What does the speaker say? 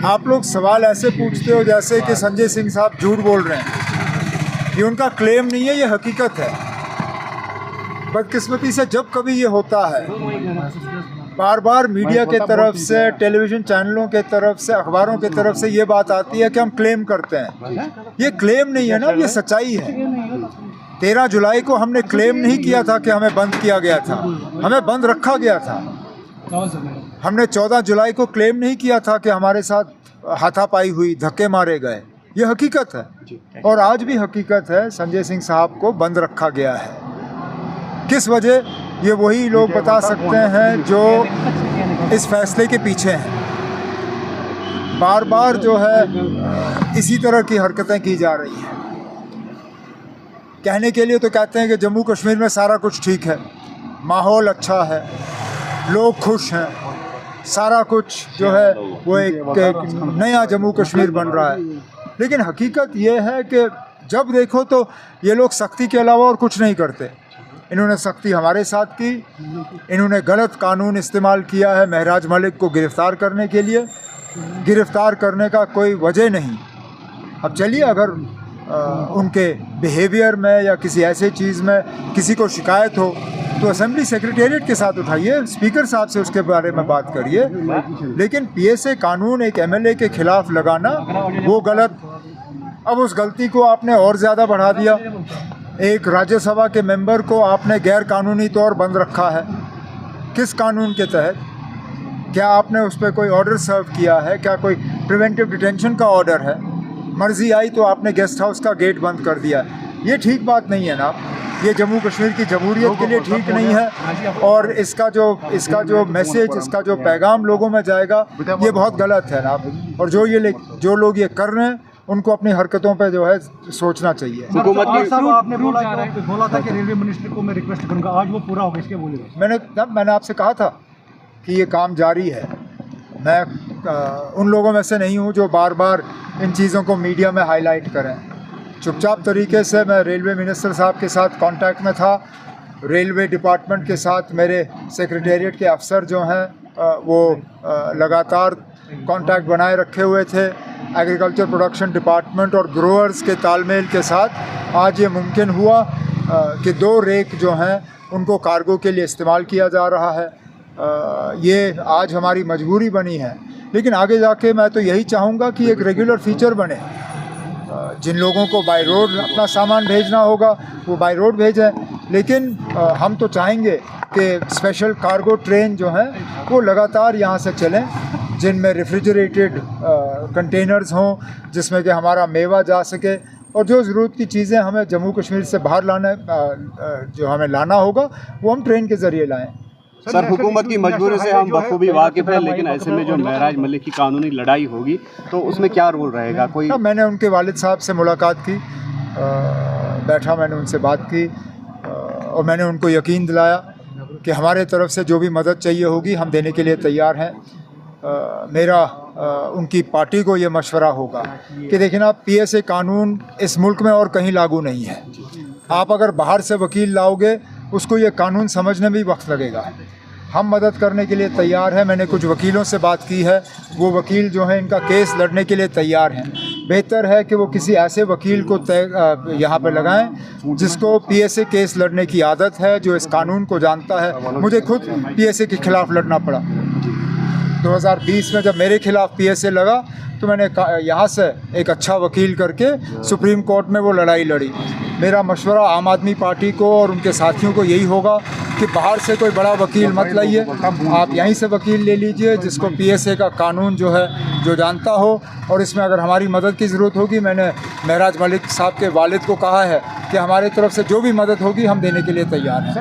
आप लोग सवाल ऐसे पूछते हो जैसे कि संजय सिंह साहब झूठ बोल रहे हैं। ये उनका क्लेम नहीं है, ये हकीकत है। बदकिस्मती से जब कभी ये होता है, बार बार मीडिया के तरफ से, टेलीविज़न चैनलों के तरफ से, अखबारों के तरफ से ये बात आती है कि हम क्लेम करते हैं। ये क्लेम नहीं है ना, ये सच्चाई है। 13 जुलाई को हमने क्लेम नहीं किया था कि हमें बंद किया गया था, हमें बंद रखा गया था। हमने 14 जुलाई को क्लेम नहीं किया था कि हमारे साथ हाथापाई हुई, धक्के मारे गए। ये हकीकत है और आज भी हकीकत है। संजय सिंह साहब को बंद रखा गया है। किस वजह, ये वही लोग बता सकते हैं जो इस फैसले के पीछे हैं। बार बार जो है इसी तरह की हरकतें की जा रही हैं। कहने के लिए तो कहते हैं कि जम्मू कश्मीर में सारा कुछ ठीक है, माहौल अच्छा है, लोग खुश हैं, सारा कुछ जो है वो एक नया जम्मू कश्मीर बन रहा है। लेकिन हकीकत ये है कि जब देखो तो ये लोग सख्ती के अलावा और कुछ नहीं करते। इन्होंने सख्ती हमारे साथ की, इन्होंने गलत कानून इस्तेमाल किया है महराज मलिक को गिरफ़्तार करने के लिए। गिरफ़्तार करने का कोई वजह नहीं। अब चलिए, अगर उनके बिहेवियर में या किसी ऐसे चीज़ में किसी को शिकायत हो तो असेंबली सेक्रेटेरिएट के साथ उठाइए, स्पीकर साहब से उसके बारे में बात करिए। लेकिन पीएसए कानून एक एमएलए के खिलाफ लगाना वो गलत। अब उस गलती को आपने और ज़्यादा बढ़ा दिया। एक राज्यसभा के मेंबर को आपने गैर कानूनी तौर बंद रखा है। किस कानून के तहत? क्या आपने उस पर कोई ऑर्डर सर्व किया है? क्या कोई प्रिवेंटिव डिटेंशन का ऑर्डर है? मर्जी आई तो आपने गेस्ट हाउस का गेट बंद कर दिया। ये ठीक बात नहीं है ना। ये जम्मू कश्मीर की जमहूरियत के लिए ठीक नहीं है और इसका जो मैसेज, इसका जो पैगाम लोगों में जाएगा, ये बहुत गलत है ना। और जो लोग ये कर रहे हैं उनको अपनी हरकतों पे जो है सोचना चाहिए। हुकूमत की साहब, आपने बोला था कि रेलवे मिनिस्टर को मैं रिक्वेस्ट करूंगा, आज वो पूरा हो गया, इसके बोले? मैंने आपसे कहा था कि ये काम जारी है। मैं उन लोगों में से नहीं हूँ जो बार बार इन चीज़ों को मीडिया में हाईलाइट करें। चुपचाप तरीके से मैं रेलवे मिनिस्टर साहब के साथ कांटेक्ट में था। रेलवे डिपार्टमेंट के साथ मेरे सेक्रेटेरिएट के अफसर जो हैं वो लगातार कांटेक्ट बनाए रखे हुए थे। एग्रीकल्चर प्रोडक्शन डिपार्टमेंट और ग्रोअर्स के तालमेल के साथ आज ये मुमकिन हुआ कि 2 रेक जो हैं उनको कार्गो के लिए इस्तेमाल किया जा रहा है। ये आज हमारी मजबूरी बनी है, लेकिन आगे जाके मैं तो यही चाहूँगा कि एक रेगुलर फीचर बने। जिन लोगों को बाय रोड अपना सामान भेजना होगा वो बाय रोड भेजें, लेकिन हम तो चाहेंगे कि स्पेशल कार्गो ट्रेन जो हैं वो लगातार यहाँ से चलें, जिनमें रेफ्रिजरेटेड कंटेनर्स हों, जिसमें कि हमारा मेवा जा सके और जो ज़रूरत की चीज़ें हमें जम्मू कश्मीर से बाहर जो हमें लाना होगा वो हम ट्रेन के ज़रिए लाएं। सर, हुकूमत की मजबूरी से हम बखूबी वाकिफ़ हैं, लेकिन ऐसे में जो महराज मलिक की कानूनी लड़ाई होगी तो उसमें क्या रोल रहेगा? कोई मैंने उनके वालिद साहब से मुलाकात की, बैठा, मैंने उनसे बात की और मैंने उनको यकीन दिलाया कि हमारे तरफ से जो भी मदद चाहिए होगी हम देने के लिए तैयार हैं। मेरा उनकी पार्टी को ये मशवरा होगा कि देखिए ना, पीएसए कानून इस मुल्क में और कहीं लागू नहीं है। आप अगर बाहर से वकील लाओगे उसको ये कानून समझने में भी वक्त लगेगा। हम मदद करने के लिए तैयार हैं। मैंने कुछ वकीलों से बात की है, वो वकील जो हैं इनका केस लड़ने के लिए तैयार हैं। बेहतर है कि वो किसी ऐसे वकील को यहाँ पे लगाएं जिसको पीएसए केस लड़ने की आदत है, जो इस कानून को जानता है। मुझे खुद पीएसए के ख़िलाफ़ लड़ना पड़ा। 2020 में जब मेरे खिलाफ़ पीएसए लगा तो मैंने यहाँ से एक अच्छा वकील करके सुप्रीम कोर्ट में वो लड़ाई लड़ी। मेरा मशवरा आम आदमी पार्टी को और उनके साथियों को यही होगा कि बाहर से कोई बड़ा वकील मत लाइए, आप यहीं से वकील ले लीजिए जिसको पीएसए का कानून जो है जो जानता हो। और इसमें अगर हमारी मदद की ज़रूरत होगी, मैंने महराज मलिक साहब के वालिद को कहा है कि हमारी तरफ से जो भी मदद होगी हम देने के लिए तैयार हैं।